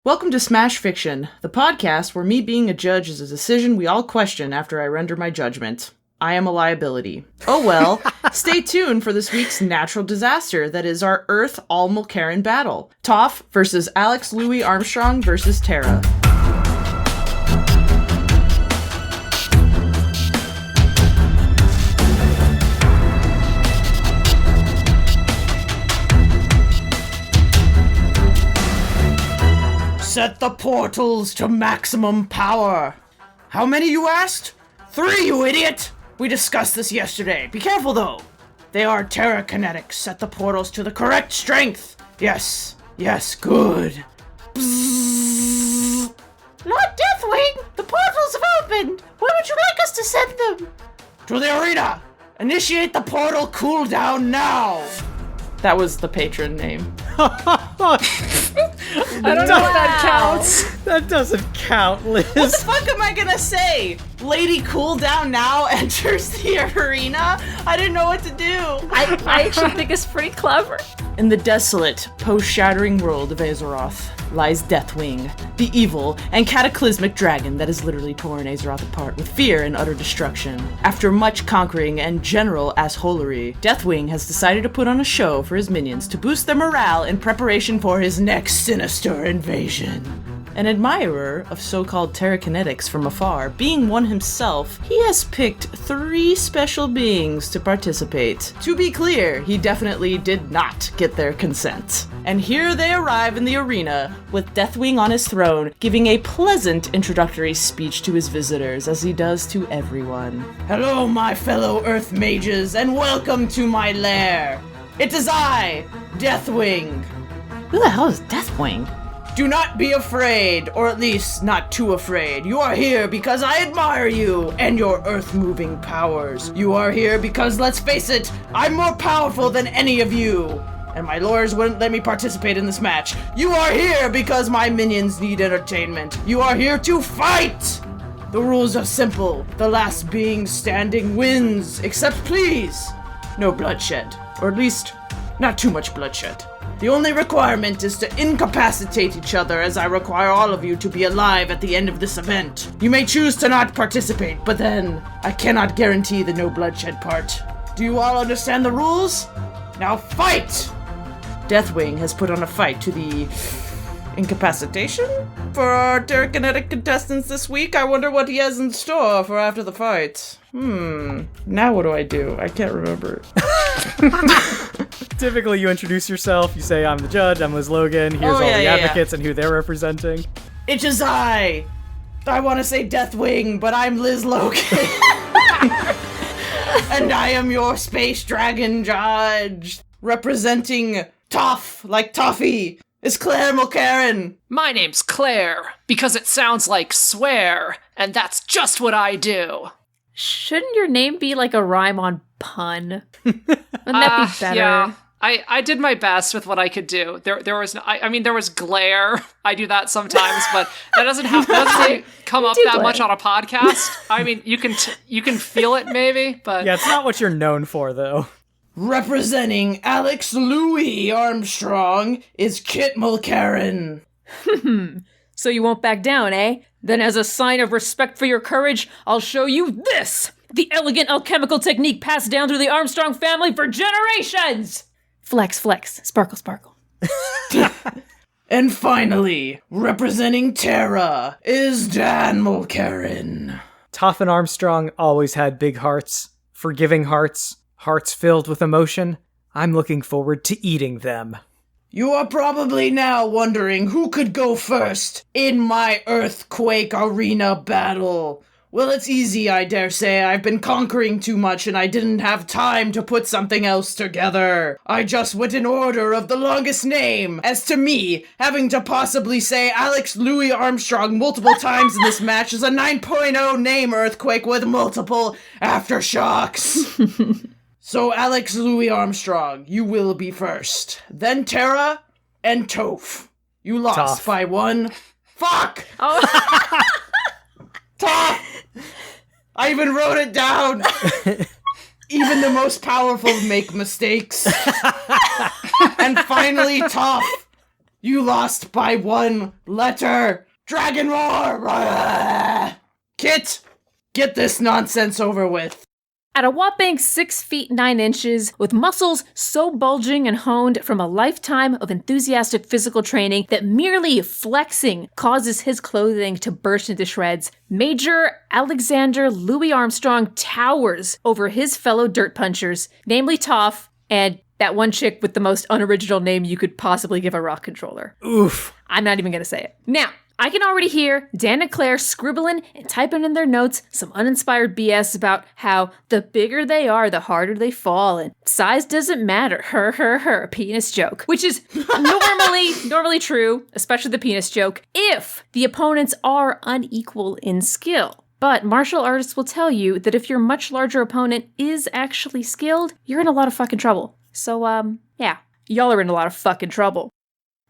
Welcome to Smash Fiction, the podcast where me being a judge is a decision we all question after I render my judgment. I am a liability. Oh well, stay tuned for this week's natural disaster that is our Earth-All-Mulcairn battle. Toph versus Louis Armstrong versus Terra. Set the portals to maximum power. How many, you asked? 3, you idiot! We discussed this yesterday. Be careful, though. They are terrakinetics. Set the portals to the correct strength. Yes, good. Bzzz. Lord Deathwing, the portals have opened. Where would you like us to send them? To the arena. Initiate the portal cooldown now. That was the patron name. I don't know if that counts. That doesn't count, Liz. What the fuck am I gonna say? Lady Cool Down Now enters the arena? I didn't know what to do. I actually think it's pretty clever. In the desolate, post-shattering world of Azeroth lies Deathwing, the evil and cataclysmic dragon that has literally torn Azeroth apart with fear and utter destruction. After much conquering and general assholery, Deathwing has decided to put on a show for his minions to boost their morale in preparation for his next sinister invasion. An admirer of so-called terrakinetics from afar, being one himself, he has picked 3 special beings to participate. To be clear, he definitely did not get their consent. And here they arrive in the arena, with Deathwing on his throne, giving a pleasant introductory speech to his visitors, as he does to everyone. Hello, my fellow Earth mages, and welcome to my lair. It is I, Deathwing. Who the hell is Deathwing? Do not be afraid, or at least not too afraid. You are here because I admire you and your earth-moving powers. You are here because, let's face it, I'm more powerful than any of you. And my lawyers wouldn't let me participate in this match. You are here because my minions need entertainment. You are here to fight! The rules are simple. The last being standing wins. Except, please, no bloodshed. Or at least, not too much bloodshed. The only requirement is to incapacitate each other, as I require all of you to be alive at the end of this event. You may choose to not participate, but then I cannot guarantee the no bloodshed part. Do you all understand the rules? Now fight! Deathwing has put on a fight to the incapacitation for our terrakinetic contestants this week. I wonder what he has in store for after the fight. Now what do? I can't remember. Typically, you introduce yourself, you say, I'm the judge, I'm Liz Logan, here's all the advocates and who they're representing. It is I want to say Deathwing, but I'm Liz Logan. And I am your space dragon judge. Representing Toph, like Toffee, is Claire Mulcairn. My name's Claire, because it sounds like swear, and that's just what I do. Shouldn't your name be like a rhyme on pun? Wouldn't that be better? Yeah. I did my best with what I could do. There was glare. I do that sometimes, but that doesn't come up that much on a podcast. I mean, you can feel it maybe, but yeah, it's not what you're known for, though. Representing Louis Armstrong is Kit Mulcairn. So you won't back down, eh? Then as a sign of respect for your courage, I'll show you this! The elegant alchemical technique passed down through the Armstrong family for generations! Flex, flex, sparkle, sparkle. And finally, representing Terra is Dan Mulcairn. Toph and Armstrong always had big hearts, forgiving hearts, hearts filled with emotion. I'm looking forward to eating them. You are probably now wondering who could go first in my earthquake arena battle. Well, it's easy, I dare say. I've been conquering too much and I didn't have time to put something else together. I just went in order of the longest name. As to me, having to possibly say Louis Armstrong multiple times in this match is a 9.0 name earthquake with multiple aftershocks. So, Louis Armstrong, you will be first. Then Terra and Toph. You lost by 1. Fuck! Oh. Toph! I even wrote it down! Even the most powerful make mistakes. And finally, Toph. You lost by 1 letter! Dragon Roar! Kit, get this nonsense over with. At a whopping 6 feet 9 inches, with muscles so bulging and honed from a lifetime of enthusiastic physical training that merely flexing causes his clothing to burst into shreds, Major Alexander Louis Armstrong towers over his fellow dirt punchers, namely Toph and that one chick with the most unoriginal name you could possibly give a rock controller. Oof. I'm not even gonna say it. Now, I can already hear Dan and Claire scribbling and typing in their notes some uninspired BS about how the bigger they are, the harder they fall, and size doesn't matter. Her, penis joke. Which is normally true, especially the penis joke, if the opponents are unequal in skill. But martial artists will tell you that if your much larger opponent is actually skilled, you're in a lot of fucking trouble. So, yeah, y'all are in a lot of fucking trouble.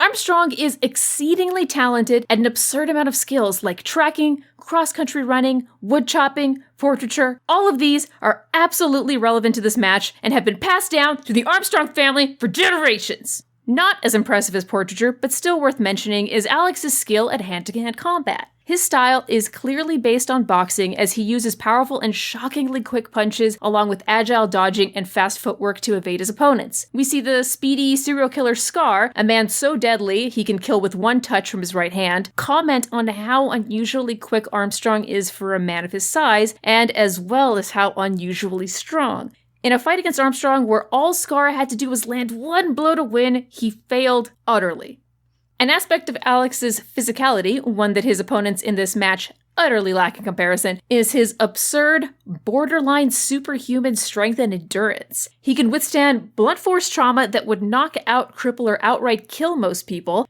Armstrong is exceedingly talented at an absurd amount of skills like tracking, cross-country running, wood chopping, portraiture. All of these are absolutely relevant to this match and have been passed down through the Armstrong family for generations. Not as impressive as portraiture, but still worth mentioning, is Alex's skill at hand-to-hand combat. His style is clearly based on boxing as he uses powerful and shockingly quick punches along with agile dodging and fast footwork to evade his opponents. We see the speedy serial killer Scar, a man so deadly he can kill with 1 touch from his right hand, comment on how unusually quick Armstrong is for a man of his size, and as well as how unusually strong. In a fight against Armstrong where all Scar had to do was land 1 blow to win, he failed utterly. An aspect of Alex's physicality, one that his opponents in this match utterly lack in comparison, is his absurd, borderline superhuman strength and endurance. He can withstand blunt force trauma that would knock out, cripple, or outright kill most people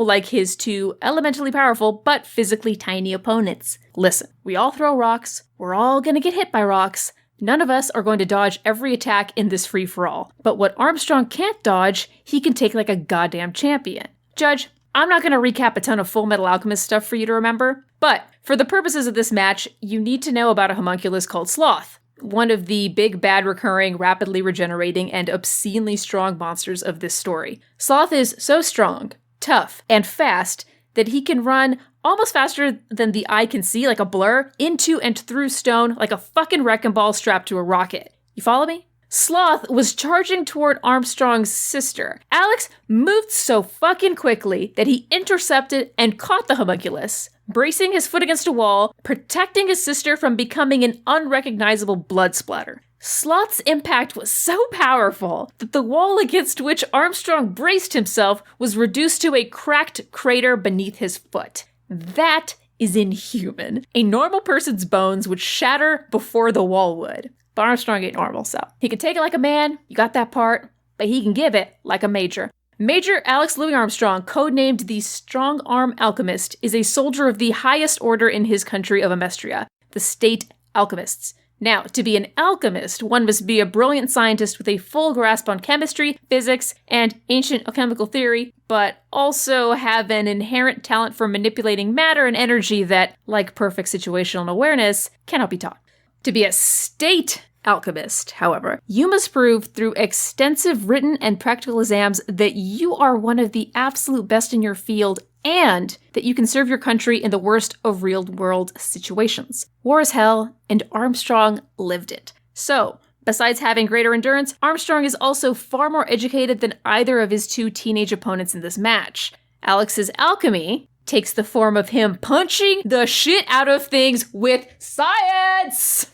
like his 2 elementally powerful but physically tiny opponents. Listen, we all throw rocks, we're all gonna get hit by rocks. None of us are going to dodge every attack in this free-for-all. But what Armstrong can't dodge, he can take like a goddamn champion. Judge, I'm not going to recap a ton of Fullmetal Alchemist stuff for you to remember, but for the purposes of this match, you need to know about a homunculus called Sloth, one of the big, bad, recurring, rapidly regenerating, and obscenely strong monsters of this story. Sloth is so strong, tough, and fast that he can run almost faster than the eye can see, like a blur, into and through stone like a fucking wrecking ball strapped to a rocket. You follow me? Sloth was charging toward Armstrong's sister. Alex moved so fucking quickly that he intercepted and caught the homunculus, bracing his foot against a wall, protecting his sister from becoming an unrecognizable blood splatter. Sloth's impact was so powerful that the wall against which Armstrong braced himself was reduced to a cracked crater beneath his foot. That is inhuman. A normal person's bones would shatter before the wall would. But Armstrong ain't normal, so he can take it like a man, you got that part, but he can give it like a major. Major Alex Louis Armstrong, codenamed the Strong Arm Alchemist, is a soldier of the highest order in his country of Amestria, the State Alchemists. Now, to be an alchemist, one must be a brilliant scientist with a full grasp on chemistry, physics, and ancient alchemical theory, but also have an inherent talent for manipulating matter and energy that, like perfect situational awareness, cannot be taught. To be a state alchemist, however, you must prove through extensive written and practical exams that you are one of the absolute best in your field and that you can serve your country in the worst of real-world situations. War is hell, and Armstrong lived it. So, besides having greater endurance, Armstrong is also far more educated than either of his 2 teenage opponents in this match. Alex's alchemy takes the form of him punching the shit out of things with science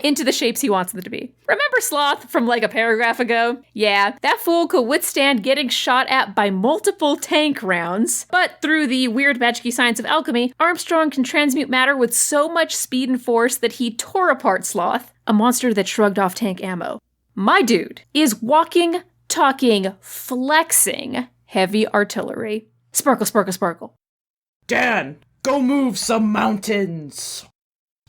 into the shapes he wants them to be. Remember Sloth from like a paragraph ago? Yeah, that fool could withstand getting shot at by multiple tank rounds, but through the weird magic-y science of alchemy, Armstrong can transmute matter with so much speed and force that he tore apart Sloth, a monster that shrugged off tank ammo. My dude is walking, talking, flexing heavy artillery. Sparkle, sparkle, sparkle. Dan, go move some mountains.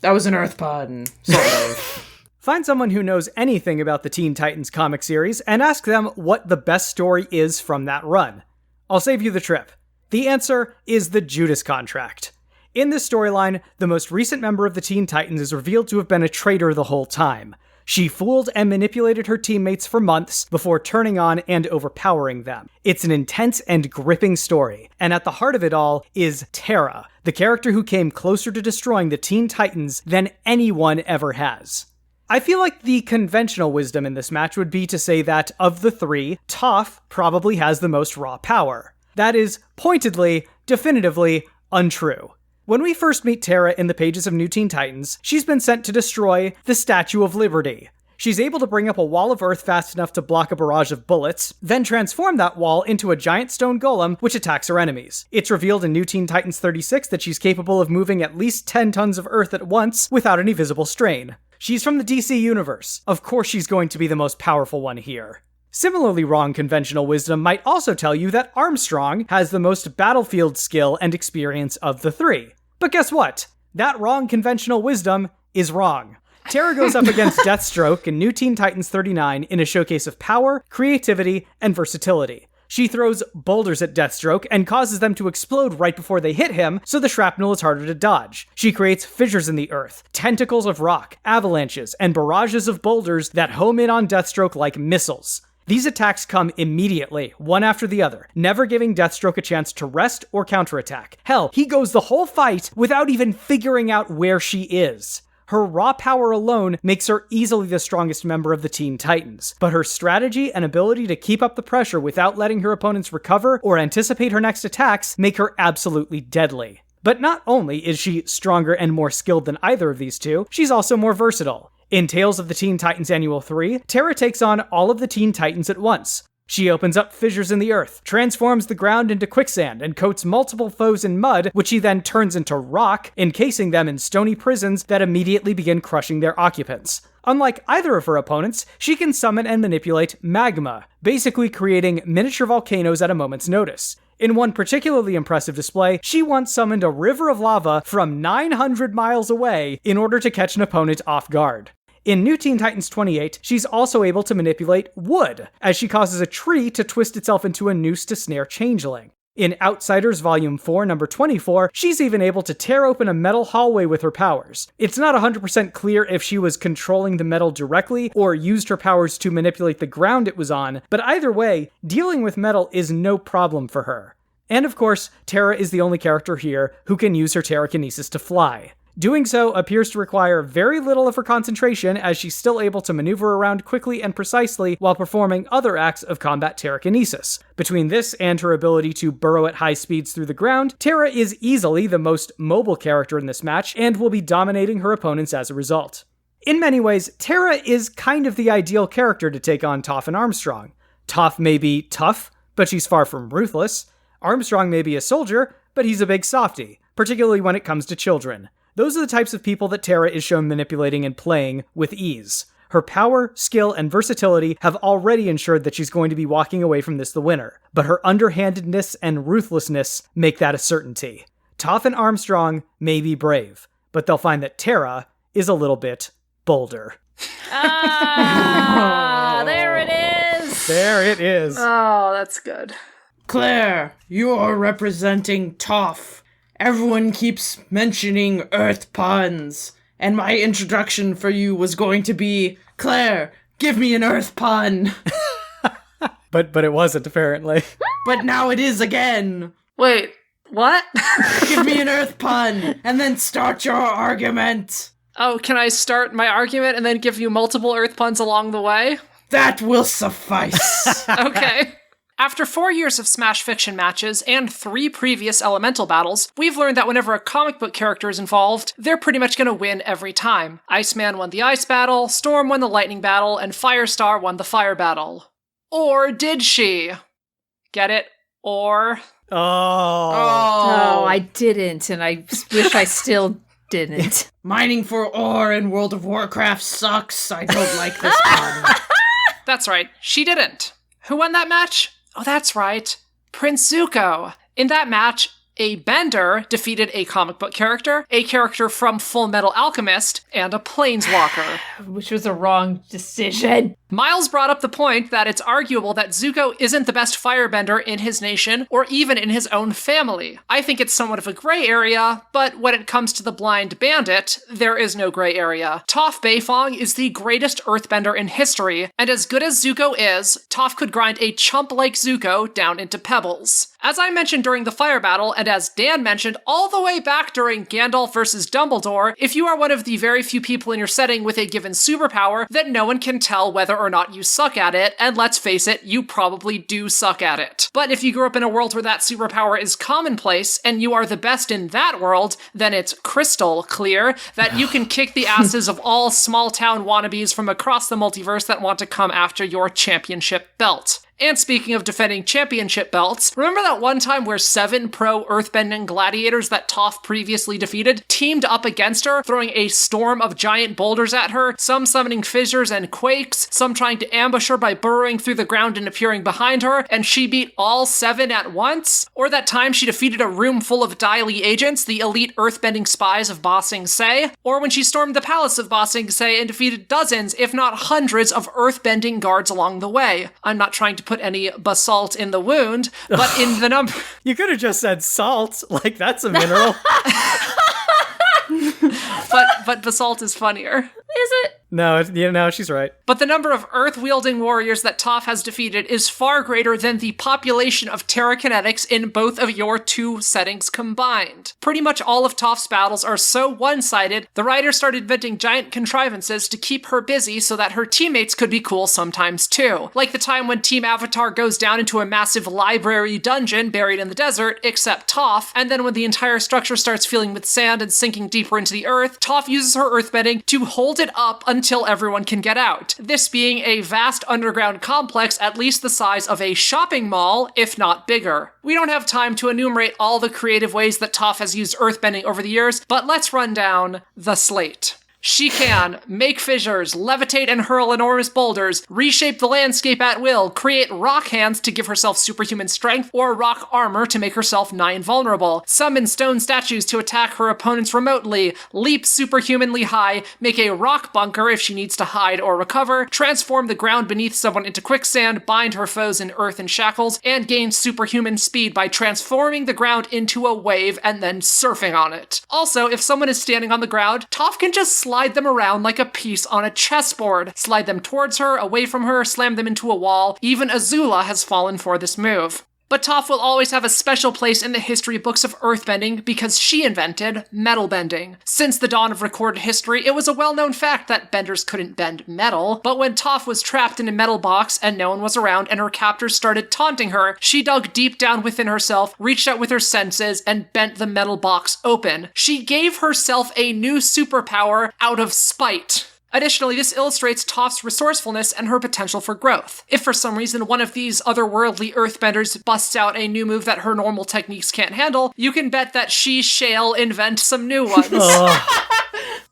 That was an Earth pun, sort of. Find someone who knows anything about the Teen Titans comic series and ask them what the best story is from that run. I'll save you the trip. The answer is the Judas Contract. In this storyline, the most recent member of the Teen Titans is revealed to have been a traitor the whole time. She fooled and manipulated her teammates for months before turning on and overpowering them. It's an intense and gripping story, and at the heart of it all is Terra, the character who came closer to destroying the Teen Titans than anyone ever has. I feel like the conventional wisdom in this match would be to say that, of the three, Toph probably has the most raw power. That is pointedly, definitively untrue. When we first meet Terra in the pages of New Teen Titans, she's been sent to destroy the Statue of Liberty. She's able to bring up a wall of earth fast enough to block a barrage of bullets, then transform that wall into a giant stone golem which attacks her enemies. It's revealed in New Teen Titans 36 that she's capable of moving at least 10 tons of earth at once without any visible strain. She's from the DC universe. Of course she's going to be the most powerful one here. Similarly wrong conventional wisdom might also tell you that Armstrong has the most battlefield skill and experience of the three. But guess what? That wrong conventional wisdom is wrong. Terra goes up against Deathstroke in New Teen Titans 39 in a showcase of power, creativity, and versatility. She throws boulders at Deathstroke and causes them to explode right before they hit him, so the shrapnel is harder to dodge. She creates fissures in the earth, tentacles of rock, avalanches, and barrages of boulders that home in on Deathstroke like missiles. These attacks come immediately, one after the other, never giving Deathstroke a chance to rest or counterattack. Hell, he goes the whole fight without even figuring out where she is. Her raw power alone makes her easily the strongest member of the Teen Titans, but her strategy and ability to keep up the pressure without letting her opponents recover or anticipate her next attacks make her absolutely deadly. But not only is she stronger and more skilled than either of these two, she's also more versatile. In Tales of the Teen Titans Annual 3, Terra takes on all of the Teen Titans at once. She opens up fissures in the earth, transforms the ground into quicksand, and coats multiple foes in mud, which she then turns into rock, encasing them in stony prisons that immediately begin crushing their occupants. Unlike either of her opponents, she can summon and manipulate magma, basically creating miniature volcanoes at a moment's notice. In one particularly impressive display, she once summoned a river of lava from 900 miles away in order to catch an opponent off guard. In New Teen Titans 28, she's also able to manipulate wood, as she causes a tree to twist itself into a noose to snare Changeling. In Outsiders Volume 4, number 24, she's even able to tear open a metal hallway with her powers. It's not 100% clear if she was controlling the metal directly or used her powers to manipulate the ground it was on, but either way, dealing with metal is no problem for her. And of course, Terra is the only character here who can use her terrakinesis to fly. Doing so appears to require very little of her concentration, as she's still able to maneuver around quickly and precisely while performing other acts of combat terrakinesis. Between this and her ability to burrow at high speeds through the ground, Terra is easily the most mobile character in this match and will be dominating her opponents as a result. In many ways, Terra is kind of the ideal character to take on Toph and Armstrong. Toph may be tough, but she's far from ruthless. Armstrong may be a soldier, but he's a big softie, particularly when it comes to children. Those are the types of people that Terra is shown manipulating and playing with ease. Her power, skill, and versatility have already ensured that she's going to be walking away from this the winner, but her underhandedness and ruthlessness make that a certainty. Toph and Armstrong may be brave, but they'll find that Terra is a little bit bolder. Ah, there it is! There it is. Oh, that's good. Claire, you are representing Toph. Everyone keeps mentioning Earth puns, and my introduction for you was going to be, Claire, give me an Earth pun. But it wasn't, apparently. But now it is again. Wait, what? Give me an Earth pun, and then start your argument. Oh, can I start my argument and then give you multiple Earth puns along the way? That will suffice. Okay. After 4 years of Smash Fiction matches and 3 previous Elemental battles, we've learned that whenever a comic book character is involved, they're pretty much gonna win every time. Iceman won the Ice battle, Storm won the Lightning battle, and Firestar won the Fire battle. Or did she? Get it? Or... Oh, I didn't, and I wish I still didn't. Mining for ore in World of Warcraft sucks. I don't like this pun. That's right, she didn't. Who won that match? Oh, that's right. Prince Zuko. In that match, a bender defeated a comic book character, a character from Fullmetal Alchemist, and a planeswalker. Which was a wrong decision. Miles brought up the point that it's arguable that Zuko isn't the best firebender in his nation or even in his own family. I think it's somewhat of a gray area, but when it comes to the blind bandit, there is no gray area. Toph Beifong is the greatest earthbender in history, and as good as Zuko is, Toph could grind a chump like Zuko down into pebbles. As I mentioned during the fire battle, and as Dan mentioned all the way back during Gandalf versus Dumbledore, if you are one of the very few people in your setting with a given superpower, then no one can tell whether or not you suck at it, and let's face it, you probably do suck at it. But if you grew up in a world where that superpower is commonplace, and you are the best in that world, then it's crystal clear that you can kick the asses of all small-town wannabes from across the multiverse that want to come after your championship belt. And speaking of defending championship belts, remember that one time where 7 pro earthbending gladiators that Toph previously defeated teamed up against her, throwing a storm of giant boulders at her, some summoning fissures and quakes, some trying to ambush her by burrowing through the ground and appearing behind her, and she beat all 7 at once? Or that time she defeated a room full of Dai Li agents, the elite earthbending spies of Ba Sing Se? Or when she stormed the palace of Ba Sing Se and defeated dozens, if not hundreds, of earthbending guards along the way? I'm not trying to put any basalt in the wound, but in the number... You could have just said salt, like that's a mineral. but basalt is funnier. Is it? No, she's right. But the number of earth-wielding warriors that Toph has defeated is far greater than the population of terrakinetics in both of your 2 settings combined. Pretty much all of Toph's battles are so one-sided, the writer started inventing giant contrivances to keep her busy so that her teammates could be cool sometimes too. Like the time when Team Avatar goes down into a massive library dungeon buried in the desert, except Toph, and then when the entire structure starts filling with sand and sinking deeper into the earth, Toph uses her earthbending to hold it up until everyone can get out. This being a vast underground complex at least the size of a shopping mall, if not bigger. We don't have time to enumerate all the creative ways that Toph has used earthbending over the years, but let's run down the slate. She can make fissures, levitate and hurl enormous boulders, reshape the landscape at will, create rock hands to give herself superhuman strength, or rock armor to make herself nigh invulnerable, summon stone statues to attack her opponents remotely, leap superhumanly high, make a rock bunker if she needs to hide or recover, transform the ground beneath someone into quicksand, bind her foes in earthen shackles, and gain superhuman speed by transforming the ground into a wave and then surfing on it. Also, if someone is standing on the ground, Toph can just slide them around like a piece on a chessboard. Slide them towards her, away from her, slam them into a wall. Even Azula has fallen for this move. But Toph will always have a special place in the history books of earthbending because she invented metal bending. Since the dawn of recorded history, it was a well-known fact that benders couldn't bend metal, but when Toph was trapped in a metal box and no one was around and her captors started taunting her, she dug deep down within herself, reached out with her senses, and bent the metal box open. She gave herself a new superpower out of spite. Additionally, this illustrates Toph's resourcefulness and her potential for growth. If for some reason one of these otherworldly earthbenders busts out a new move that her normal techniques can't handle, you can bet that she shall invent some new ones.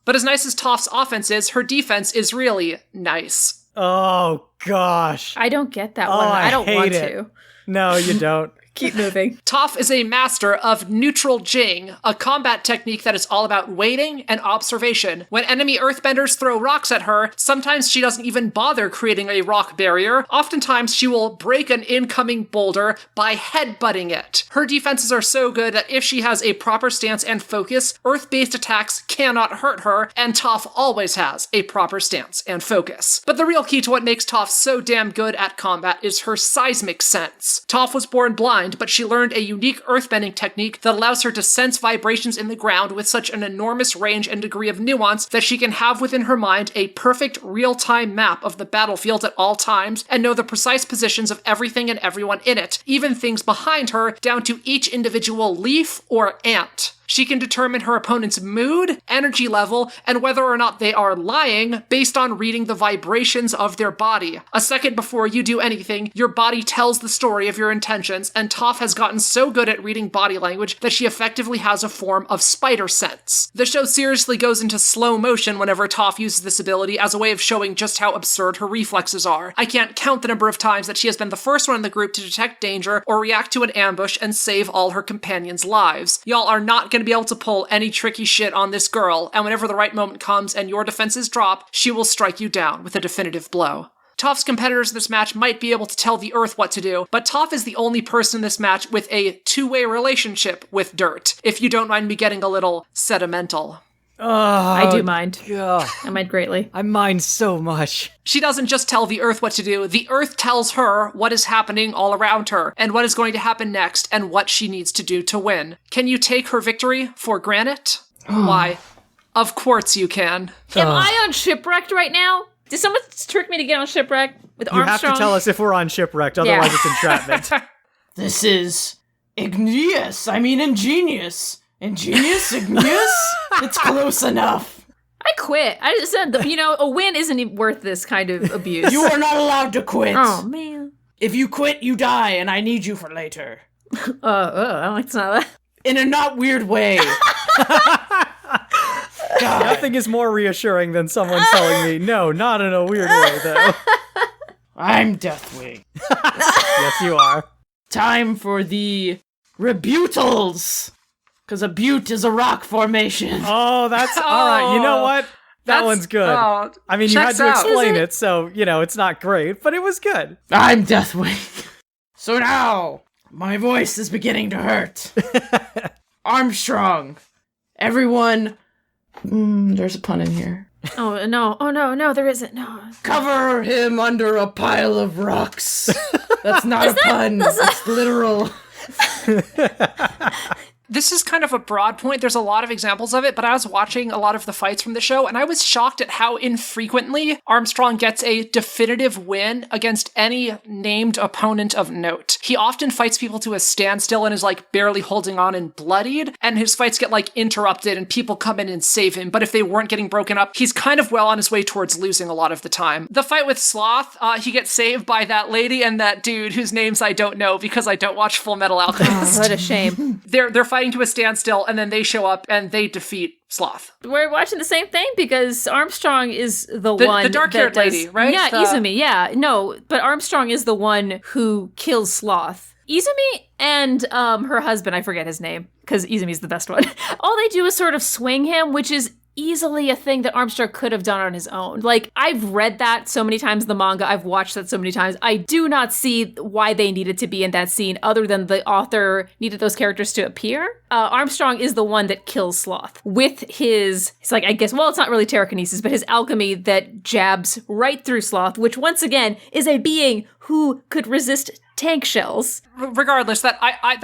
But as nice as Toph's offense is, her defense is really nice. Oh, gosh. I don't get that one. I don't want to. No, you don't. Keep moving. Toph is a master of neutral jing, a combat technique that is all about waiting and observation. When enemy earthbenders throw rocks at her, sometimes she doesn't even bother creating a rock barrier. Oftentimes, she will break an incoming boulder by headbutting it. Her defenses are so good that if she has a proper stance and focus, earth-based attacks cannot hurt her, and Toph always has a proper stance and focus. But the real key to what makes Toph so damn good at combat is her seismic sense. Toph was born blind, but she learned a unique earthbending technique that allows her to sense vibrations in the ground with such an enormous range and degree of nuance that she can have within her mind a perfect real-time map of the battlefield at all times and know the precise positions of everything and everyone in it, even things behind her, down to each individual leaf or ant. She can determine her opponent's mood, energy level, and whether or not they are lying based on reading the vibrations of their body. A second before you do anything, your body tells the story of your intentions, and Toph has gotten so good at reading body language that she effectively has a form of spider sense. The show seriously goes into slow motion whenever Toph uses this ability as a way of showing just how absurd her reflexes are. I can't count the number of times that she has been the first one in the group to detect danger or react to an ambush and save all her companions' lives. Y'all are not going to be able to pull any tricky shit on this girl, and whenever the right moment comes and your defenses drop, she will strike you down with a definitive blow. Toph's competitors in this match might be able to tell the Earth what to do, but Toph is the only person in this match with a two-way relationship with dirt, if you don't mind me getting a little sentimental. I do mind. Ugh. I mind greatly. I mind so much. She doesn't just tell the Earth what to do. The Earth tells her what is happening all around her and what is going to happen next and what she needs to do to win. Can you take her victory for granted? Why? Of course you can. Am I on Shipwrecked right now? Did someone trick me to get on Shipwrecked with You Armstrong? have to tell us if we're on Shipwrecked, otherwise it's entrapment. This is ingenious. Ingenious? Igneous? It's close enough. I quit. I just said, a win isn't even worth this kind of abuse. You are not allowed to quit. Oh, man. If you quit, you die, and I need you for later. It's not that. In a not weird way. God. Nothing is more reassuring than someone telling me, no, not in a weird way, though. I'm Deathwing. Yes, you are. Time for the rebutals. Because a butte is a rock formation. Oh, that's all right. You know what? That one's good. I mean, you had to explain it, so, it's not great, but it was good. I'm Deathwing. So now, my voice is beginning to hurt. Armstrong. Everyone... there's a pun in here. Oh, no, there isn't. No. Cover him under a pile of rocks. That's not a pun. It's literal. This is kind of a broad point. There's a lot of examples of it, but I was watching a lot of the fights from the show, and I was shocked at how infrequently Armstrong gets a definitive win against any named opponent of note. He often fights people to a standstill and is barely holding on and bloodied, and his fights get interrupted and people come in and save him. But if they weren't getting broken up, he's kind of well on his way towards losing a lot of the time. The fight with Sloth, he gets saved by that lady and that dude whose names I don't know because I don't watch Fullmetal Alchemist. What a shame. They're fighting to a standstill, and then they show up and they defeat Sloth. We're watching the same thing because Armstrong is the one. The dark-haired lady, right? Yeah, Izumi. Yeah, no, but Armstrong is the one who kills Sloth. Izumi and her husband, I forget his name because Izumi's the best one. All they do is sort of swing him, which is easily a thing that Armstrong could have done on his own. I've read that so many times in the manga, I've watched that so many times. I do not see why they needed to be in that scene other than the author needed those characters to appear. Armstrong is the one that kills Sloth with his it's not really terrakinesis, but his alchemy that jabs right through Sloth, which once again is a being who could resist tank shells. Regardless, that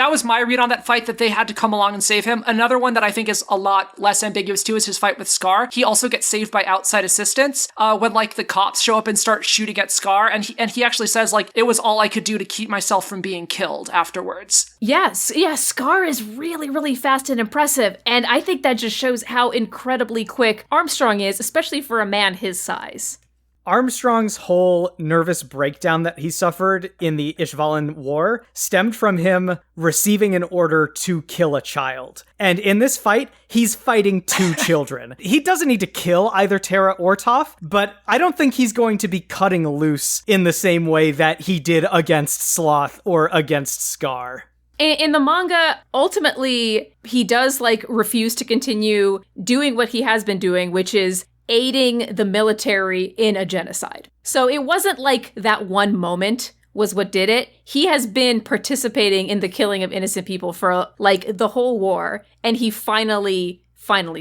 was my read on that fight, that they had to come along and save him. Another one that I think is a lot less ambiguous too is his fight with Scar. He also gets saved by outside assistance when the cops show up and start shooting at Scar, and he actually says it was all I could do to keep myself from being killed afterwards. Yes, Scar is really, really fast and impressive, and I think that just shows how incredibly quick Armstrong is, especially for a man his size. Armstrong's whole nervous breakdown that he suffered in the Ishvalan War stemmed from him receiving an order to kill a child. And in this fight, he's fighting two children. He doesn't need to kill either Terra or Toph, but I don't think he's going to be cutting loose in the same way that he did against Sloth or against Scar. In the manga, ultimately, he does refuse to continue doing what he has been doing, which is aiding the military in a genocide. So it wasn't that one moment was what did it. He has been participating in the killing of innocent people for the whole war, and he finally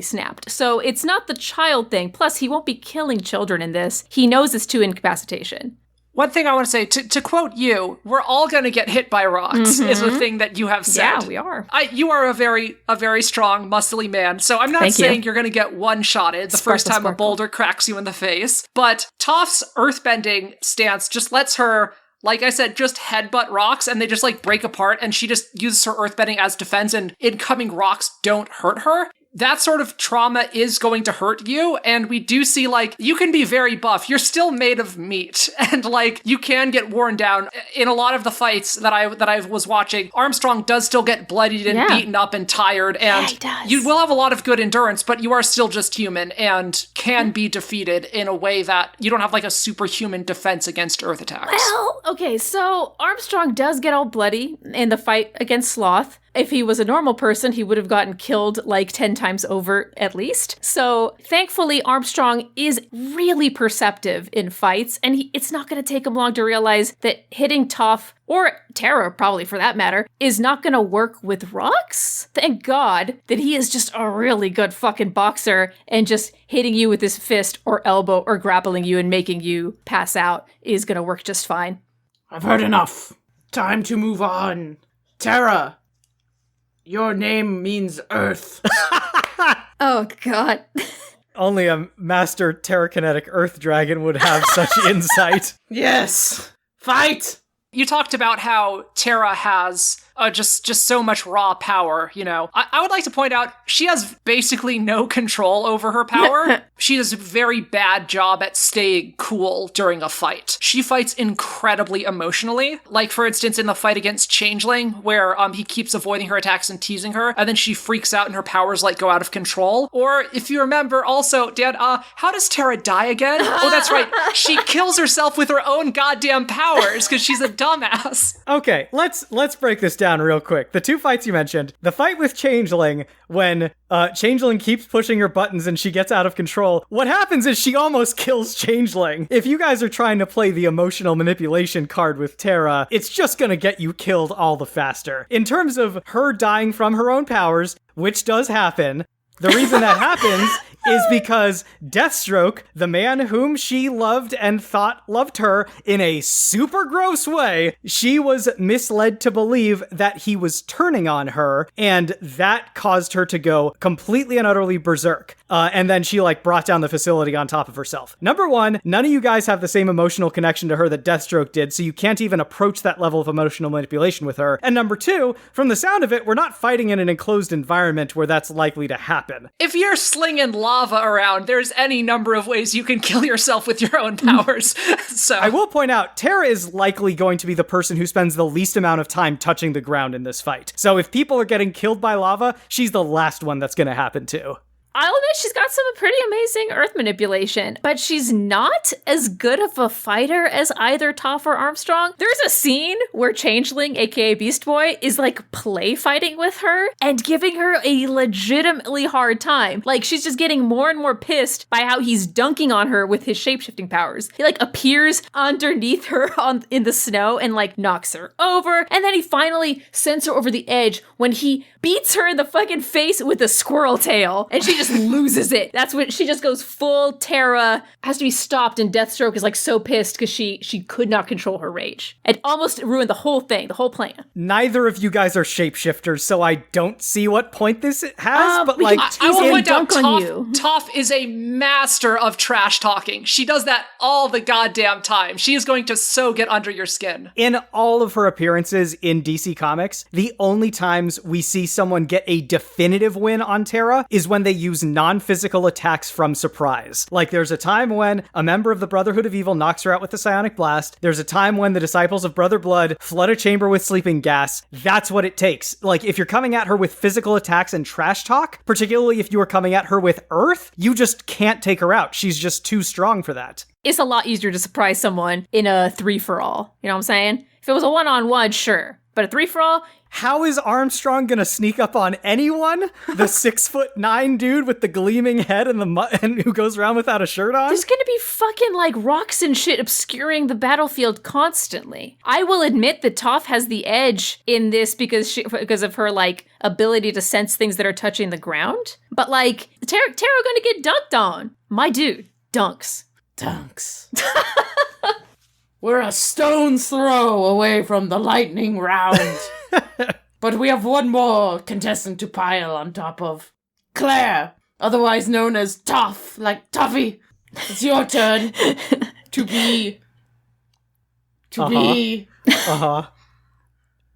snapped. So it's not the child thing. Plus, he won't be killing children in this. He knows it's to incapacitation. One thing I want to say, to quote you, we're all going to get hit by rocks, is the thing that you have said. Yeah, we are. You are a very strong, muscly man, so I'm not saying you're going to get one-shotted the first time a boulder cracks you in the face, but Toph's earthbending stance just lets her, like I said, just headbutt rocks, and they just break apart, and she just uses her earthbending as defense, and incoming rocks don't hurt her. That sort of trauma is going to hurt you, and we do see, you can be very buff. You're still made of meat, and, you can get worn down. In a lot of the fights that I was watching, Armstrong does still get bloodied and beaten up and tired, and he does. You will have a lot of good endurance, but you are still just human and can be defeated in a way that you don't have, a superhuman defense against earth attacks. Well, okay, so Armstrong does get all bloody in the fight against Sloth, If he was a normal person, he would have gotten killed like 10 times over at least. So thankfully, Armstrong is really perceptive in fights, and it's not going to take him long to realize that hitting Toph, or Terra probably for that matter, is not going to work with rocks. Thank God that he is just a really good fucking boxer, and just hitting you with his fist or elbow or grappling you and making you pass out is going to work just fine. I've heard enough. Time to move on. Terra, your name means earth. Oh, God. Only a master terrakinetic earth dragon would have such insight. Yes. Fight! You talked about how Terra has just so much raw power, you know. I would like to point out she has basically no control over her power. She does a very bad job at staying cool during a fight. She fights incredibly emotionally. Like, for instance, in the fight against Changeling, where he keeps avoiding her attacks and teasing her, and then she freaks out and her powers, like, go out of control. Or, if you remember, also, Dan, how does Terra die again? Oh, that's right. She kills herself with her own goddamn powers, because she's a dumbass. Okay, let's break this down real quick. The two fights you mentioned, the fight with Changeling, when Changeling keeps pushing her buttons and she gets out of control, what happens is she almost kills Changeling. If you guys are trying to play the emotional manipulation card with Terra, it's just gonna get you killed all the faster. In terms of her dying from her own powers, which does happen, the reason that happens is because Deathstroke, the man whom she loved and thought loved her in a super gross way, she was misled to believe that he was turning on her, and that caused her to go completely and utterly berserk. And then she, like, brought down the facility on top of herself. Number one, none of you guys have the same emotional connection to her that Deathstroke did, so you can't even approach that level of emotional manipulation with her. And number two, from the sound of it, we're not fighting in an enclosed environment where that's likely to happen. If you're slinging lava around, there's any number of ways you can kill yourself with your own powers. So I will point out, Terra is likely going to be the person who spends the least amount of time touching the ground in this fight. So if people are getting killed by lava, she's the last one that's going to happen to. I'll admit she's got some pretty amazing earth manipulation, but she's not as good of a fighter as either Toph or Armstrong. There's a scene where Changeling, aka Beast Boy, is like play fighting with her and giving her a legitimately hard time. Like, she's just getting more and more pissed by how he's dunking on her with his shapeshifting powers. He like appears underneath her in the snow and like knocks her over, and then he finally sends her over the edge when he beats her in the fucking face with a squirrel tail, and she just loses it. That's when she just goes full Terra, has to be stopped, and Deathstroke is like so pissed because she could not control her rage. It almost ruined the whole thing, the whole plan. Neither of you guys are shapeshifters, so I don't see what point this has, but like... I will point out, you. Toph is a master of trash talking. She does that all the goddamn time. She is going to so get under your skin. In all of her appearances in DC Comics, the only times we see someone get a definitive win on Terra is when they use non-physical attacks from surprise. Like, there's a time when a member of the Brotherhood of Evil knocks her out with the Psionic Blast. There's a time when the Disciples of Brother Blood flood a chamber with sleeping gas. That's what it takes. Like, if you're coming at her with physical attacks and trash talk, particularly if you are coming at her with Earth, you just can't take her out. She's just too strong for that. It's a lot easier to surprise someone in a 3-for-all. You know what I'm saying? If it was a 1-on-1, sure. But a 3-for-all, how is Armstrong gonna sneak up on anyone? The 6'9" dude with the gleaming head and and who goes around without a shirt on? there's gonna be fucking like rocks and shit obscuring the battlefield constantly. I will admit that Toph has the edge in this because of her like ability to sense things that are touching the ground. But like, Terra gonna get dunked on. My dude, dunks. We're a stone's throw away from the lightning round. But we have one more contestant to pile on top of. Claire, otherwise known as Toph, like Toffee. It's your turn to be...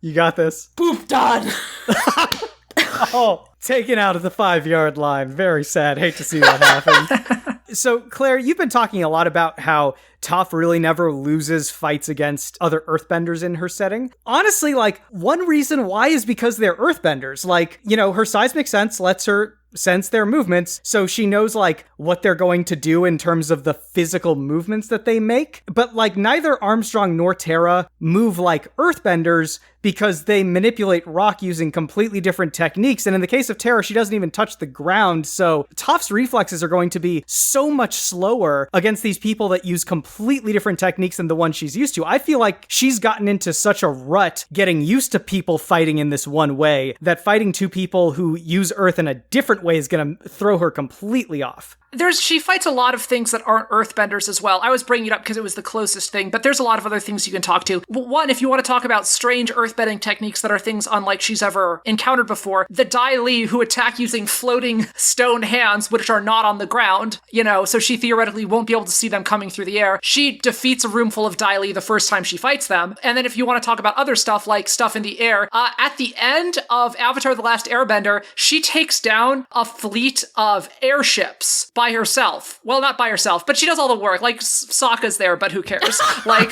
You got this. pooped on. Oh, taken out of the 5-yard line. Very sad. Hate to see that happen. So, Claire, you've been talking a lot about how Toph really never loses fights against other earthbenders in her setting. Honestly, like, one reason why is because they're earthbenders. Like, you know, her seismic sense lets her sense their movements, so she knows, like, what they're going to do in terms of the physical movements that they make. But, like, neither Armstrong nor Terra move like earthbenders, because they manipulate rock using completely different techniques. And in the case of Terra, she doesn't even touch the ground. So Toph's reflexes are going to be so much slower against these people that use completely different techniques than the one she's used to. I feel like she's gotten into such a rut getting used to people fighting in this one way that fighting two people who use earth in a different way is going to throw her completely off. She fights a lot of things that aren't earthbenders as well. I was bringing it up because it was the closest thing, but there's a lot of other things you can talk to. One, if you want to talk about strange earthbending techniques that are things unlike she's ever encountered before, the Dai Li who attack using floating stone hands, which are not on the ground, so she theoretically won't be able to see them coming through the air. She defeats a room full of Dai Li the first time she fights them. And then if you want to talk about other stuff like stuff in the air, at the end of Avatar: The Last Airbender, she takes down a fleet of airships by herself. Well, not by herself, but she does all the work. Like, Sokka's there, but who cares? Like,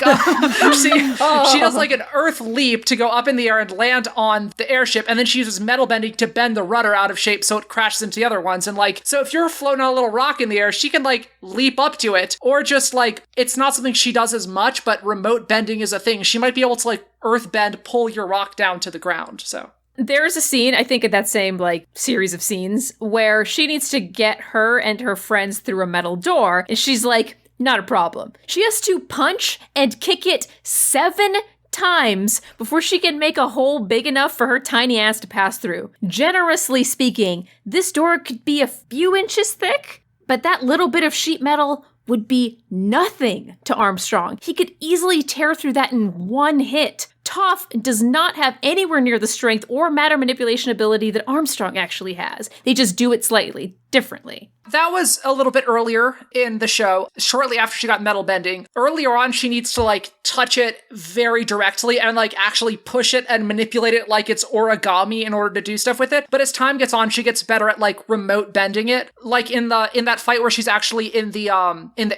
she does like an earth leap to go up in the air and land on the airship, and then she uses metal bending to bend the rudder out of shape so it crashes into the other ones. And like, so if you're floating on a little rock in the air, she can like leap up to it, or just like, it's not something she does as much, but remote bending is a thing. She might be able to like earth bend, pull your rock down to the ground, so. There's a scene, I think in that same, series of scenes, where she needs to get her and her friends through a metal door, and she's like, not a problem. She has to punch and kick it 7 times before she can make a hole big enough for her tiny ass to pass through. Generously speaking, this door could be a few inches thick, but that little bit of sheet metal would be nothing to Armstrong. He could easily tear through that in one hit. Toph does not have anywhere near the strength or matter manipulation ability that Armstrong actually has. They just do it slightly differently. That was a little bit earlier in the show, shortly after she got metal bending. Earlier on, she needs to touch it very directly and actually push it and manipulate it like it's origami in order to do stuff with it. But as time gets on, she gets better at remote bending it. Like in that fight where she's actually in the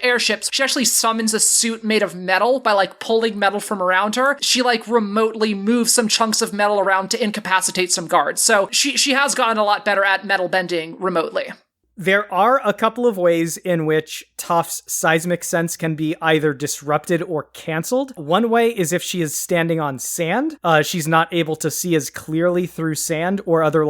airships, she actually summons a suit made of metal by pulling metal from around her. She remotely moves some chunks of metal around to incapacitate some guards. So she has gotten a lot better at metal bending remotely. There are a couple of ways in which Toph's seismic sense can be either disrupted or canceled. One way is if she is standing on sand. She's not able to see as clearly through sand or other,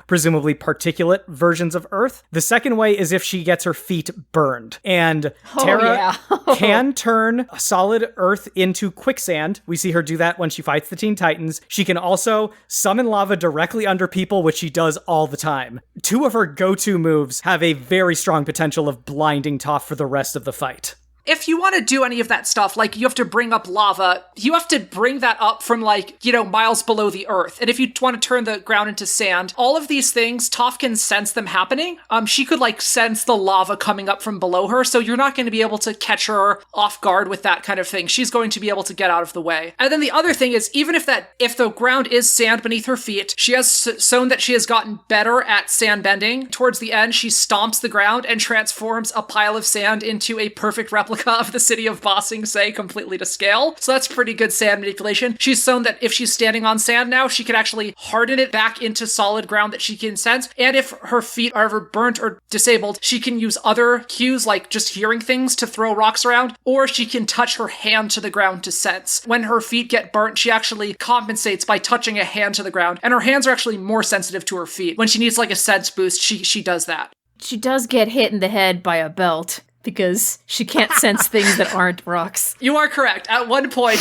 presumably particulate versions of Earth. The second way is if she gets her feet burned. And Terra can turn solid Earth into quicksand. We see her do that when she fights the Teen Titans. She can also summon lava directly under people, which she does all the time. 2 of her go-to moves have a very strong potential of blinding Toph for the rest of the fight. If you want to do any of that stuff, you have to bring up lava, you have to bring that up from miles below the earth. And if you want to turn the ground into sand, all of these things, Toph can sense them happening. She could sense the lava coming up from below her. So you're not going to be able to catch her off guard with that kind of thing. She's going to be able to get out of the way. And then the other thing is, even if the ground is sand beneath her feet, she has shown that she has gotten better at sand bending. Towards the end, she stomps the ground and transforms a pile of sand into a perfect replica of the city of Ba Sing Se completely to scale. So that's pretty good sand manipulation. She's shown that if she's standing on sand now, she can actually harden it back into solid ground that she can sense. And if her feet are ever burnt or disabled, she can use other cues like just hearing things to throw rocks around, or she can touch her hand to the ground to sense. When her feet get burnt, she actually compensates by touching a hand to the ground, and her hands are actually more sensitive to her feet. When she needs a sense boost, she does that. She does get hit in the head by a belt, because she can't sense things that aren't rocks. You are correct. At one point,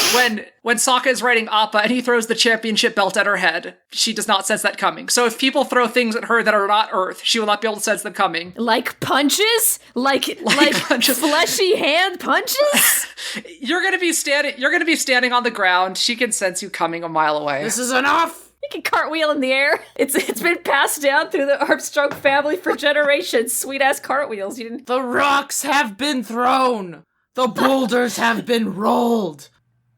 when Sokka is riding Appa and he throws the championship belt at her head, she does not sense that coming. So if people throw things at her that are not Earth, she will not be able to sense them coming. Like punches? Like punches. Fleshy hand punches? You're gonna be standing on the ground. She can sense you coming a mile away. This is enough! You can cartwheel in the air. It's been passed down through the Armstrong family for generations. Sweet-ass cartwheels. You didn't... The rocks have been thrown. The boulders have been rolled.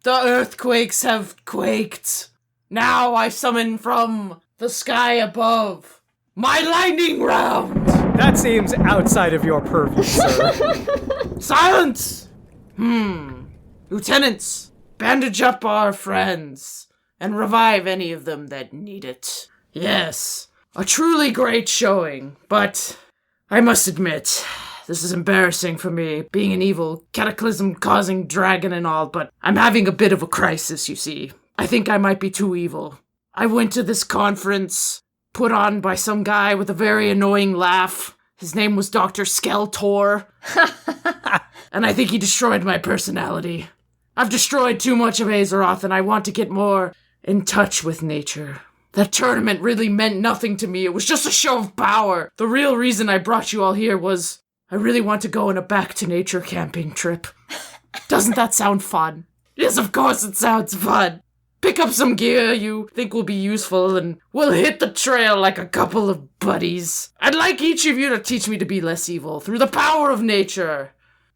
The earthquakes have quaked. Now I summon from the sky above my lightning round. That seems outside of your purview, sir. Silence! Lieutenants, bandage up our friends and revive any of them that need it. Yes, a truly great showing, but I must admit, this is embarrassing for me, being an evil, cataclysm-causing dragon and all, but I'm having a bit of a crisis, you see. I think I might be too evil. I went to this conference put on by some guy with a very annoying laugh. His name was Dr. Skeletor. And I think he destroyed my personality. I've destroyed too much of Azeroth, and I want to get more in touch with nature. That tournament really meant nothing to me. It was just a show of power. The real reason I brought you all here was I really want to go on a back-to-nature camping trip. Doesn't that sound fun? Yes, of course it sounds fun. Pick up some gear you think will be useful, and we'll hit the trail like a couple of buddies. I'd like each of you to teach me to be less evil through the power of nature.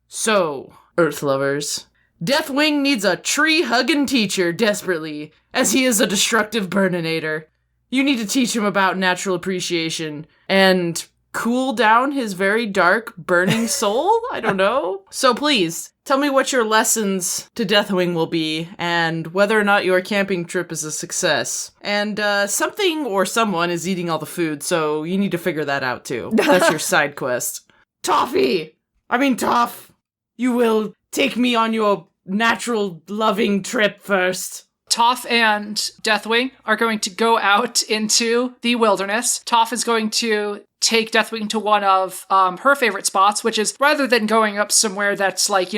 So, Earth lovers, Deathwing needs a tree-hugging teacher desperately, as he is a destructive burninator. You need to teach him about natural appreciation and cool down his very dark, burning soul? I don't know. So please, tell me what your lessons to Deathwing will be, and whether or not your camping trip is a success. And something or someone is eating all the food, so you need to figure that out too. That's your side quest. Toph, you will take me on your natural loving trip first. Toph and Deathwing are going to go out into the wilderness. Toph is going to take Deathwing to one of her favorite spots, which is rather than going up somewhere that's like,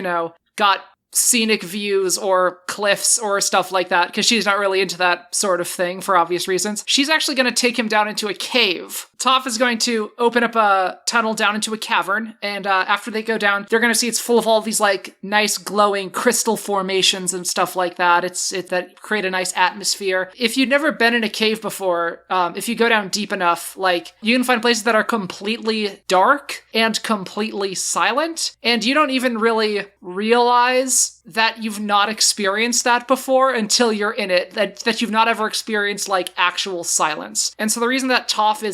got scenic views or cliffs or stuff like that, because she's not really into that sort of thing for obvious reasons. She's actually going to take him down into a cave. Toph is going to open up a tunnel down into a cavern, and after they go down, they're going to see it's full of all these like nice glowing crystal formations and stuff like that. That create a nice atmosphere. If you've never been in a cave before, if you go down deep enough, like you can find places that are completely dark and completely silent, and you don't even really realize that you've not experienced that before until you're in it, that you've not ever experienced like actual silence. And so the reason that Toph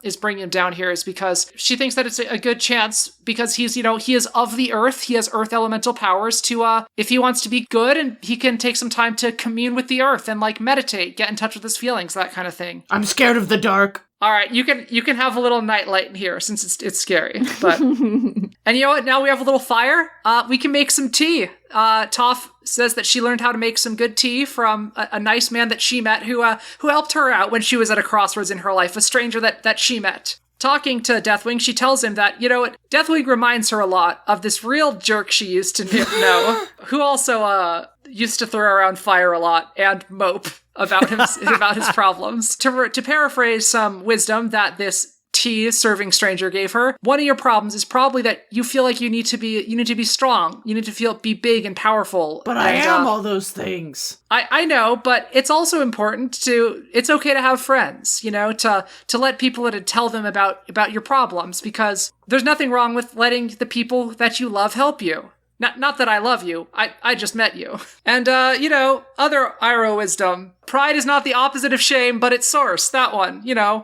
is bringing him down here is because she thinks that it's a good chance, because he is of the earth, he has earth elemental powers to, if he wants to be good, and he can take some time to commune with the earth and like meditate, get in touch with his feelings, that kind of thing. I'm scared of the dark. All right, you can have a little nightlight in here since it's scary. But and you know what? Now we have a little fire. We can make some tea. Toph says that she learned how to make some good tea from a nice man that she met who helped her out when she was at a crossroads in her life, a stranger that she met. Talking to Deathwing, she tells him that, Deathwing reminds her a lot of this real jerk she used to know, who also used to throw around fire a lot and mope about his problems. To paraphrase some wisdom that this tea-serving stranger gave her, one of your problems is probably that you feel like you need to be strong. You need to be big and powerful. But I am all those things. I know, but it's also important it's okay to have friends, to let people in and tell them about your problems, because there's nothing wrong with letting the people that you love help you. Not that I love you, I just met you. And, other Iroh wisdom. Pride is not the opposite of shame, but its source. That one,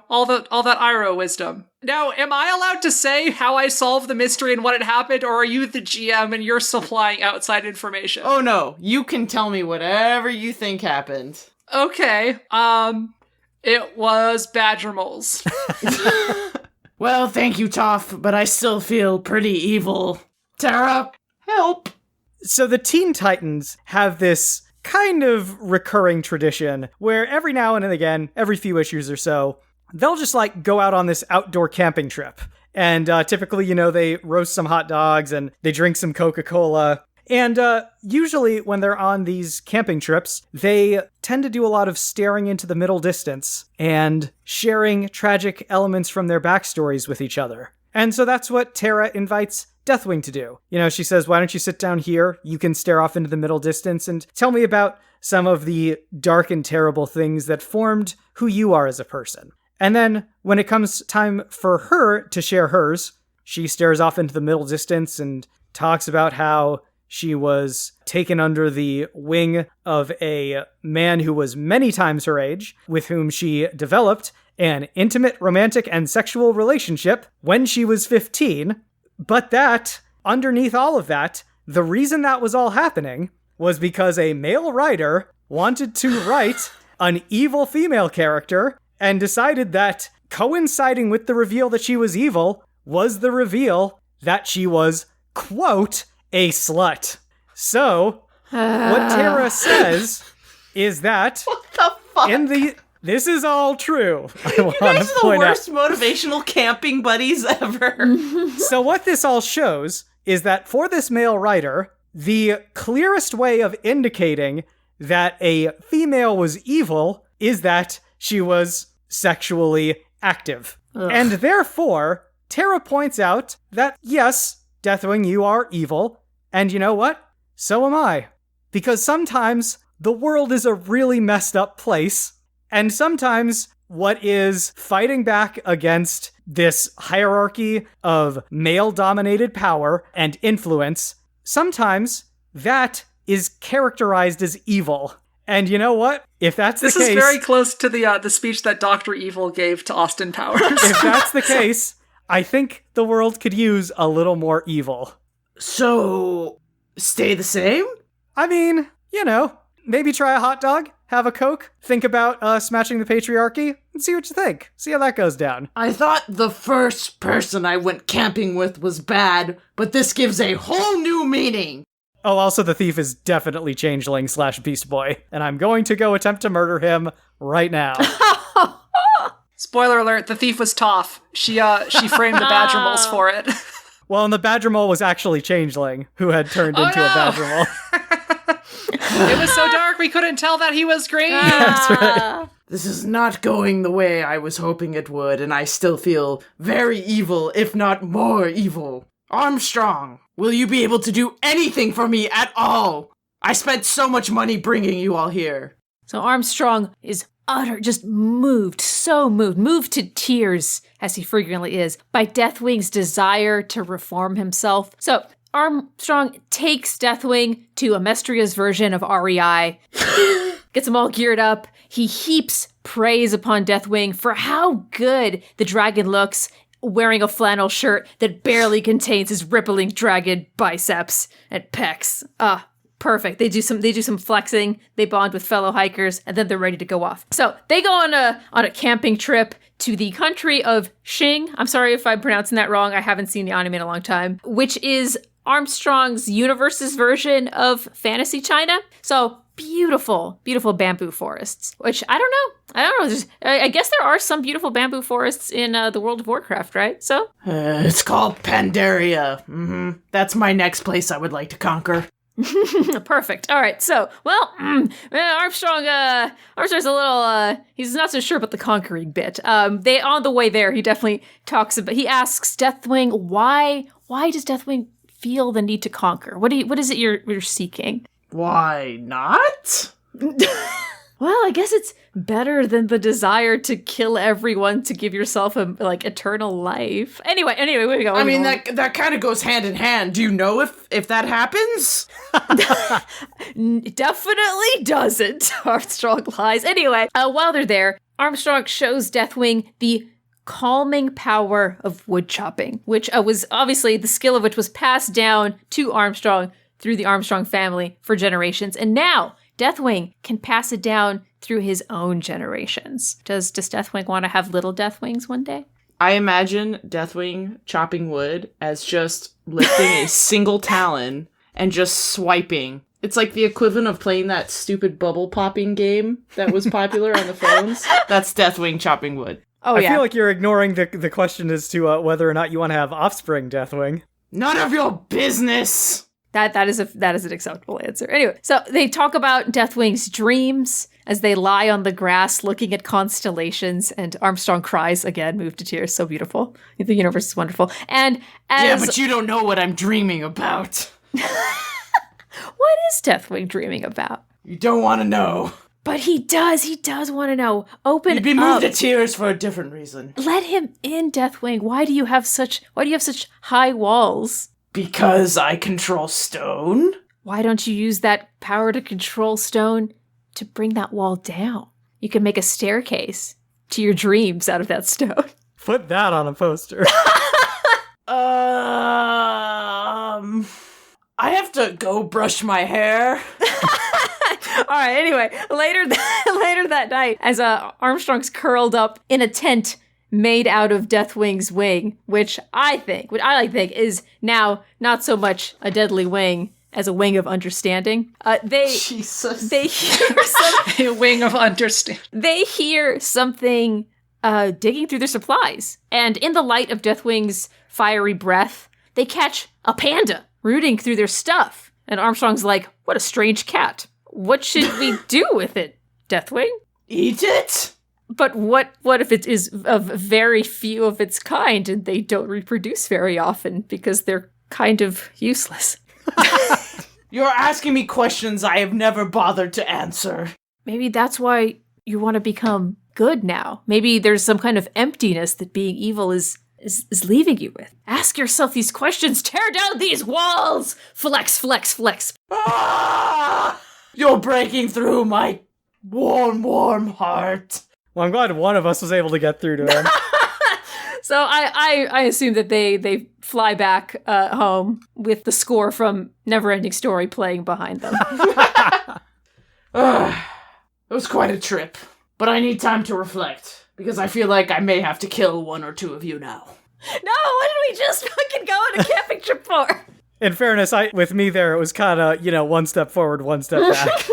all that Iroh wisdom. Now, am I allowed to say how I solved the mystery and what had happened, or are you the GM and you're supplying outside information? Oh no, you can tell me whatever you think happened. Okay, it was badger moles. Well, thank you, Toph, but I still feel pretty evil. Terra, help! So the Teen Titans have this kind of recurring tradition where every now and again, every few issues or so, they'll just go out on this outdoor camping trip. And typically, they roast some hot dogs and they drink some Coca-Cola. And usually when they're on these camping trips, they tend to do a lot of staring into the middle distance and sharing tragic elements from their backstories with each other. And so that's what Terra invites Deathwing to do. She says, why don't you sit down here? You can stare off into the middle distance and tell me about some of the dark and terrible things that formed who you are as a person. And then when it comes time for her to share hers, she stares off into the middle distance and talks about how she was taken under the wing of a man who was many times her age, with whom she developed an intimate, romantic, and sexual relationship when she was 15. But that, underneath all of that, the reason that was all happening was because a male writer wanted to write an evil female character and decided that coinciding with the reveal that she was evil was the reveal that she was, quote, a slut. So, what Terra says is that What the fuck? this is all true. You guys are the worst motivational camping buddies ever. So what this all shows is that for this male writer, the clearest way of indicating that a female was evil is that she was sexually active. Ugh. And therefore, Terra points out that, yes, Deathwing, you are evil, and you know what? So am I. Because sometimes the world is a really messed up place, and sometimes what is fighting back against this hierarchy of male-dominated power and influence, sometimes that is characterized as evil. And you know what? If that's the case... This is very close to the speech that Dr. Evil gave to Austin Powers. If that's the case, I think the world could use a little more evil. So, stay the same? I mean, you know, maybe try a hot dog, have a Coke, think about smashing the patriarchy, and see what you think. See how that goes down. I thought the first person I went camping with was bad, but this gives a whole new meaning. Oh, also the thief is definitely changeling / Beast Boy, and I'm going to go attempt to murder him right now. Spoiler alert, the thief was Toph. She framed the badger moles for it. Well, and the badger mole was actually changeling, who had turned into a badger mole. It was so dark we couldn't tell that he was green. That's right. This is not going the way I was hoping it would, and I still feel very evil, if not more evil. Armstrong, will you be able to do anything for me at all? I spent so much money bringing you all here. So Armstrong is just moved to tears, as he frequently is, by Deathwing's desire to reform himself. So Armstrong takes Deathwing to Amestria's version of REI, gets him all geared up. He heaps praise upon Deathwing for how good the dragon looks, wearing a flannel shirt that barely contains his rippling dragon biceps and pecs. Perfect. They do some flexing, they bond with fellow hikers, and then they're ready to go off. So they go on a camping trip to the country of Xing. I'm sorry if I'm pronouncing that wrong. I haven't seen the anime in a long time, which is Armstrong's universe's version of fantasy China. So beautiful bamboo forests, which I don't know. I guess there are some beautiful bamboo forests in the World of Warcraft, right? So it's called Pandaria. Mm-hmm. That's my next place I would like to conquer. Perfect. All right. So, well, Armstrong's a little, he's not so sure about the conquering bit. On the way there, he definitely he asks Deathwing, why does Deathwing feel the need to conquer? What is it you're seeking? Why not? Well, I guess it's better than the desire to kill everyone to give yourself eternal life. Anyway, where we go? I mean, that kind of goes hand in hand. Do you know if that happens? Definitely doesn't. Armstrong lies. Anyway, while they're there, Armstrong shows Deathwing the calming power of wood chopping, which was obviously the skill of which was passed down to Armstrong through the Armstrong family for generations, and now Deathwing can pass it down through his own generations. Does Deathwing want to have little Deathwings one day? I imagine Deathwing chopping wood as just lifting a single talon and just swiping. It's like the equivalent of playing that stupid bubble popping game that was popular on the phones. That's Deathwing chopping wood. Oh, yeah. I feel like you're ignoring the question as to whether or not you want to have offspring, Deathwing. None of your business! That is an acceptable answer. Anyway, so they talk about Deathwing's dreams as they lie on the grass looking at constellations, and Armstrong cries again, moved to tears. So beautiful. The universe is wonderful. And yeah, but you don't know what I'm dreaming about. What is Deathwing dreaming about? You don't want to know. But he does want to know. You'd be moved to tears for a different reason. Let him in, Deathwing. Why do you have such high walls? Because I control stone. Why don't you use that power to control stone to bring that wall down? You can make a staircase to your dreams out of that stone. Put that on a poster. I have to go brush my hair. All right, anyway, later that night, as Armstrong's curled up in a tent made out of Deathwing's wing, which I think is now not so much a deadly wing as a wing of understanding. Jesus. They hear A wing of understanding. They hear something digging through their supplies. And in the light of Deathwing's fiery breath, they catch a panda rooting through their stuff. And Armstrong's like, what a strange cat. What should we do with it, Deathwing? Eat it? But what if it is of very few of its kind and they don't reproduce very often because they're kind of useless? You're asking me questions I have never bothered to answer. Maybe that's why you want to become good now. Maybe there's some kind of emptiness that being evil is leaving you with. Ask yourself these questions. Tear down these walls! Flex, flex, flex. Ah! You're breaking through my warm heart. Well, I'm glad one of us was able to get through to him. So I assume that they fly back home with the score from Neverending Story playing behind them. It was quite a trip, but I need time to reflect, because I feel like I may have to kill one or two of you now. No, what did we just fucking go on a camping trip for? In fairness, with me there, it was kind of, one step forward, one step back.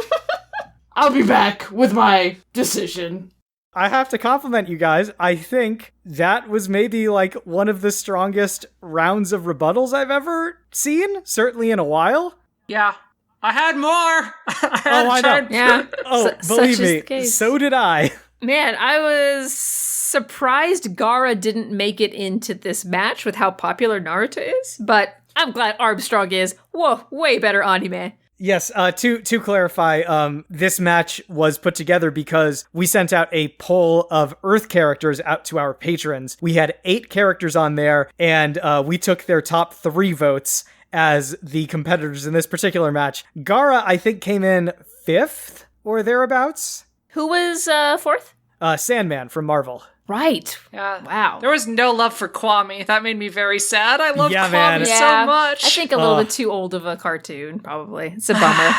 I'll be back with my decision. I have to compliment you guys. I think that was maybe like one of the strongest rounds of rebuttals I've ever seen, certainly in a while. Yeah. I had more. I know. Yeah. Believe me, so did I. Man, I was surprised Gaara didn't make it into this match with how popular Naruto is, but I'm glad Armstrong is. Whoa, way better anime. Yes, to clarify, this match was put together because we sent out a poll of Earth characters out to our patrons. We had 8 characters on there, and we took their top 3 votes as the competitors in this particular match. Gaara, I think, came in 5th or thereabouts. Who was 4th? Sandman from Marvel. Right. Yeah. Wow. There was no love for Kwame. That made me very sad. I love Kwame man. so much. I think a little bit too old of a cartoon, probably. It's a bummer.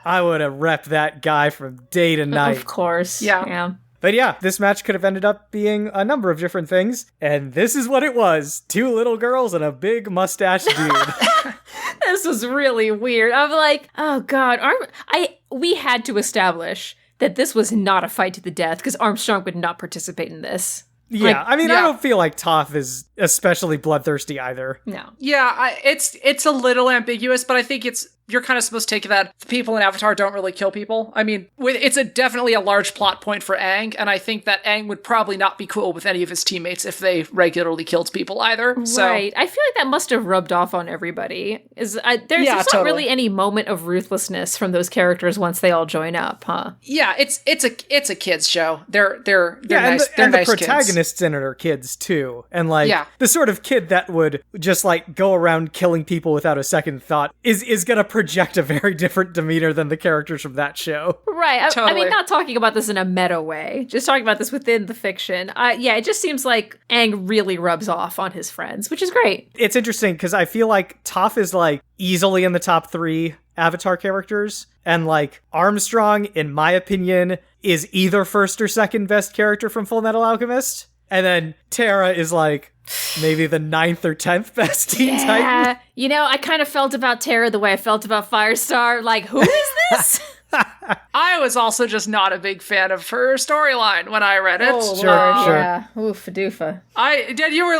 I would have repped that guy from day to night. Of course. Yeah. But yeah, this match could have ended up being a number of different things, and this is what it was. 2 little girls and a big mustache dude. This was really weird. I'm like, oh god, we had to establish that this was not a fight to the death, because Armstrong would not participate in this. Yeah, I don't feel like Toph is especially bloodthirsty either. No. Yeah, it's a little ambiguous, but I think you're kind of supposed to take that the people in Avatar don't really kill people. I mean, it's definitely a large plot point for Aang, and I think that Aang would probably not be cool with any of his teammates if they regularly killed people either. So. Right. I feel like that must have rubbed off on everybody. There's not really any moment of ruthlessness from those characters once they all join up, huh? Yeah, it's a kids show. They're nice. And nice the protagonists in it are kids too, and the sort of kid that would just go around killing people without a second thought is gonna project a very different demeanor than the characters from that show. Right. Totally. I mean, not talking about this in a meta way, just talking about this within the fiction. It just seems like Aang really rubs off on his friends, which is great. It's interesting because I feel like Toph is easily in the top 3 Avatar characters, and Armstrong, in my opinion, is either first or second best character from Fullmetal Alchemist. And then Terra is maybe the 9th or 10th best Teen Titan. I kind of felt about Terra the way I felt about Firestar. Who is this? I was also just not a big fan of her storyline when I read it. Oh, sure. Yeah. Oofa doofa. You were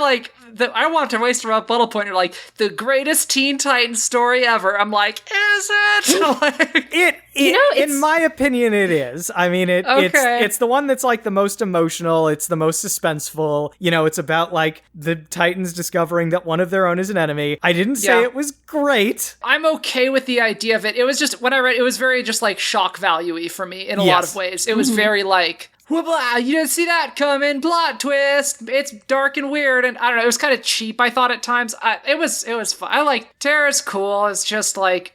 I want to waste a rebuttal point. You're the greatest Teen Titans story ever. I'm is it? In my opinion, it is. I mean, it's the one that's the most emotional. It's the most suspenseful. It's about the Titans discovering that one of their own is an enemy. I didn't say it was great. I'm okay with the idea of it. It was just, when I read it was very just shock value-y for me in a lot of ways. It was very whoopah, you didn't see that coming, plot twist, it's dark and weird, and I don't know, it was kind of cheap, I thought at times. It was fun. Terra's cool, it's just I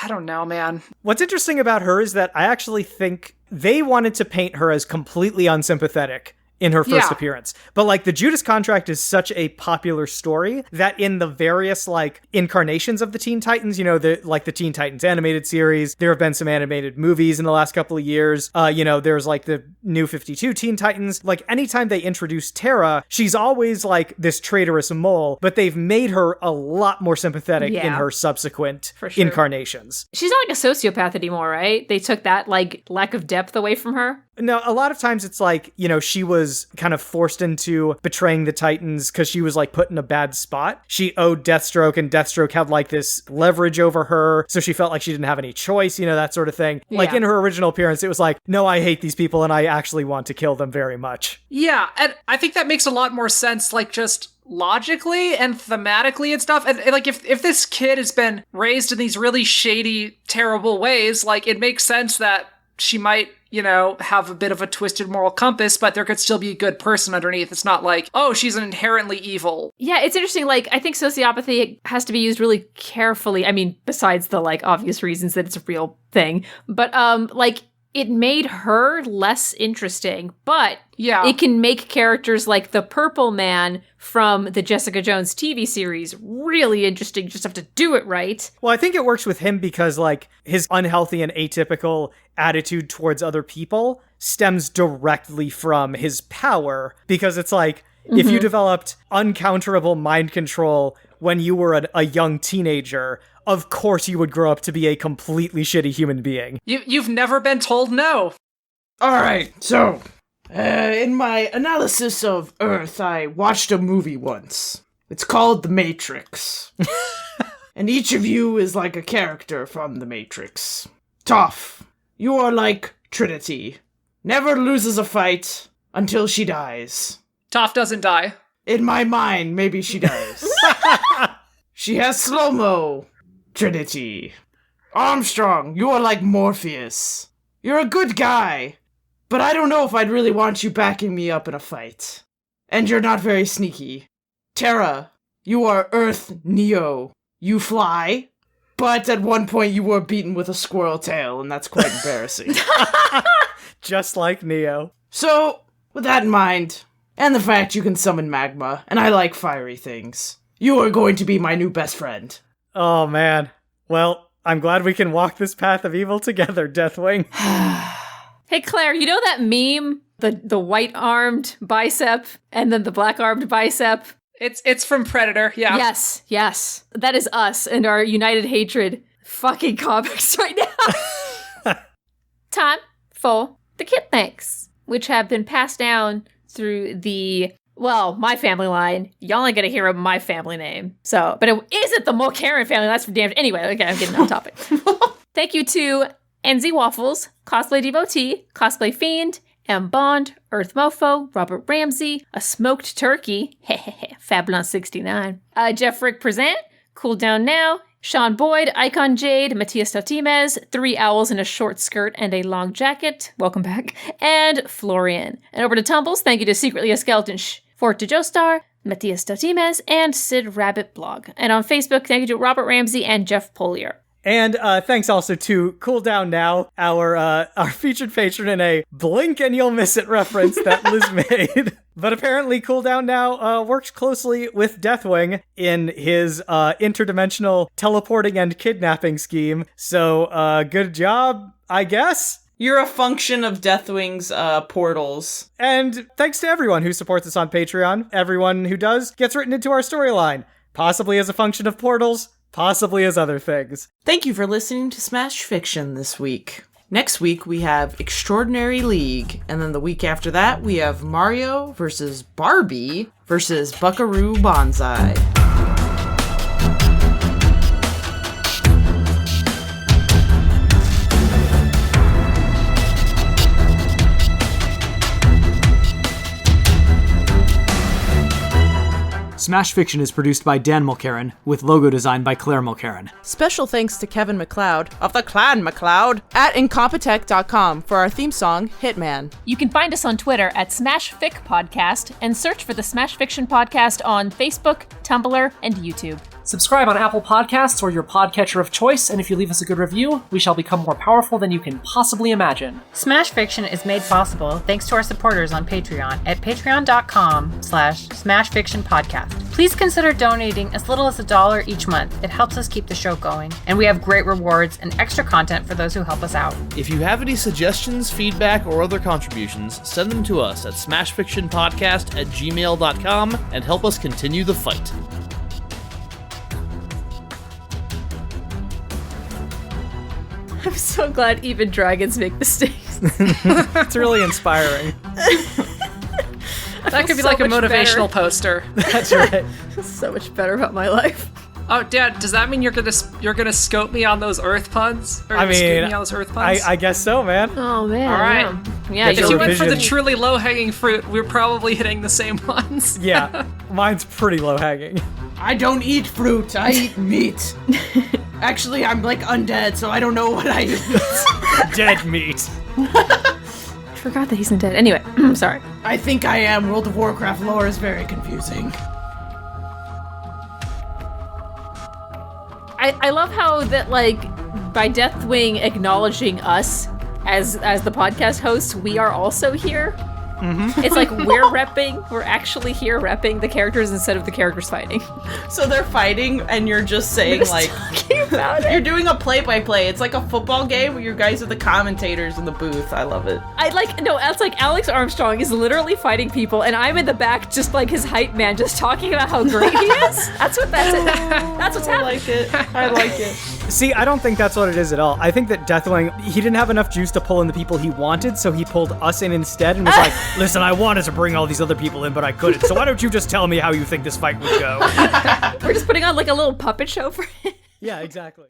don't know, man. What's interesting about her is that I actually think they wanted to paint her as completely unsympathetic in her first Yeah. appearance. But like the Judas Contract is such a popular story that in the various like incarnations of the Teen Titans, you know, the Teen Titans animated series, there have been some animated movies in the last couple of years. There's like the New 52 Teen Titans. Like anytime they introduce Terra, she's always like this traitorous mole, but they've made her a lot more sympathetic in her subsequent incarnations. She's not like a sociopath anymore, right? They took that like lack of depth away from her. No, a lot of times it's like, you know, she was kind of forced into betraying the Titans because she was like put in a bad spot. She owed Deathstroke, and Deathstroke had like this leverage over her, so she felt like she didn't have any choice, you know, that sort of thing. Yeah. Like in her original appearance, it was like, no, I hate these people and I actually want to kill them very much. Yeah, and I think that makes a lot more sense, like just logically and thematically and stuff. And like if this kid has been raised in these really shady, terrible ways, like it makes sense that she might, you know, have a bit of a twisted moral compass, but there could still be a good person underneath. It's not like, oh, she's inherently evil. Yeah, it's interesting. Like, I think sociopathy has to be used really carefully. I mean, besides the, like, obvious reasons that it's a real thing. But, like, it made her less interesting. But it can make characters like the Purple Man from the Jessica Jones TV series really interesting. You just have to do it right. Well, I think it works with him because, like, his unhealthy and atypical attitude towards other people stems directly from his power, because it's like, if you developed uncounterable mind control when you were a young teenager, of course you would grow up to be a completely shitty human being. You've never been told no. All right, so in my analysis of Earth, I watched a movie once. It's called The Matrix. And each of you is like a character from The Matrix. Toph, you are like Trinity. Never loses a fight until she dies. Toph doesn't die. In my mind, maybe she does. She has slow-mo. Trinity. Armstrong, you are like Morpheus. You're a good guy, but I don't know if I'd really want you backing me up in a fight. And you're not very sneaky. Terra, you are Earth Neo. You fly, but at one point you were beaten with a squirrel tail, and that's quite embarrassing. Just like Neo. So, with that in mind, and the fact you can summon magma, and I like fiery things, you are going to be my new best friend. Oh, man. Well, I'm glad we can walk this path of evil together, Deathwing. Hey, Claire, you know that meme? The white-armed bicep and then the black-armed bicep? It's from Predator, yeah. Yes. That is us and our united hatred fucking comics right now. Time for the kid thanks, which have been passed down through my family line. Y'all ain't gonna hear of my family name. So, but it isn't the Mulcairn family, that's for damn. Anyway, okay, I'm getting off topic. Thank you to NZ Waffles, Cosplay Devotee, Cosplay Fiend, M. Bond, Earth Mofo, Robert Ramsey, A Smoked Turkey, Fablon69, Jeff Rick Present, Cool Down Now, Sean Boyd, Icon Jade, Matias Totimez, 3 owls in a short skirt and a long jacket, welcome back, and Florian. And over to Tumbles, thank you to Secretly a Skeleton Fort to Joestar, Matias Totimez, and Sid Rabbit Blog. And on Facebook, thank you to Robert Ramsey and Jeff Polier. And thanks also to Cool Down Now, our featured patron in a blink and you'll miss it reference that Liz made. But apparently Cool Down Now works closely with Deathwing in his interdimensional teleporting and kidnapping scheme. So good job, I guess. You're a function of Deathwing's portals. And thanks to everyone who supports us on Patreon. Everyone who does gets written into our storyline, possibly as a function of portals, possibly as other things. Thank you for listening to Smash Fiction this week. Next week, we have Extraordinary League, and then the week after that, we have Mario versus Barbie versus Buckaroo Banzai. Smash Fiction is produced by Dan Mulcairn, with logo design by Claire Mulcairn. Special thanks to Kevin MacLeod of the Clan MacLeod at Incompetech.com for our theme song, Hitman. You can find us on Twitter at SmashFic Podcast and search for the Smash Fiction Podcast on Facebook, Tumblr, and YouTube. Subscribe on Apple Podcasts or your podcatcher of choice, and if you leave us a good review, we shall become more powerful than you can possibly imagine. Smash Fiction is made possible thanks to our supporters on Patreon at patreon.com/smashfictionpodcast. Please consider donating as little as $1 each month. It helps us keep the show going, and we have great rewards and extra content for those who help us out. If you have any suggestions, feedback, or other contributions, send them to us at smashfictionpodcast@gmail.com and help us continue the fight. I'm so glad even dragons make mistakes. It's really inspiring. That could be like a motivational poster. That's right. So much better about my life. Oh, Dad, does that mean you're gonna scope me on those Earth puns? Or I mean, scoop me on those Earth puns? I guess so, man. Oh man. All right. Yeah. If you went for the vision. truly low-hanging fruit, we're probably hitting the same ones. Yeah, mine's pretty low hanging. I don't eat fruit, I eat meat. Actually, I'm like undead, so I don't know what I eat. Dead meat. I forgot that he's undead. Anyway, I'm sorry. I think I am. World of Warcraft lore is very confusing. I love how that, like, by Deathwing acknowledging us as the podcast hosts, we are also here. Mm-hmm. It's like we're actually here repping the characters instead of the characters fighting. So they're fighting, and you're just saying, like, talking about it. You're doing a play-by-play. It's like a football game where you guys are the commentators in the booth. I love it. That's like Alex Armstrong is literally fighting people, and I'm in the back just like his hype man, just talking about how great he is. That's what's happening. I like it. See, I don't think that's what it is at all. I think that Deathwing, he didn't have enough juice to pull in the people he wanted, so he pulled us in instead and was like, listen, I wanted to bring all these other people in, but I couldn't, so why don't you just tell me how you think this fight would go? We're just putting on like a little puppet show for him. Yeah, exactly.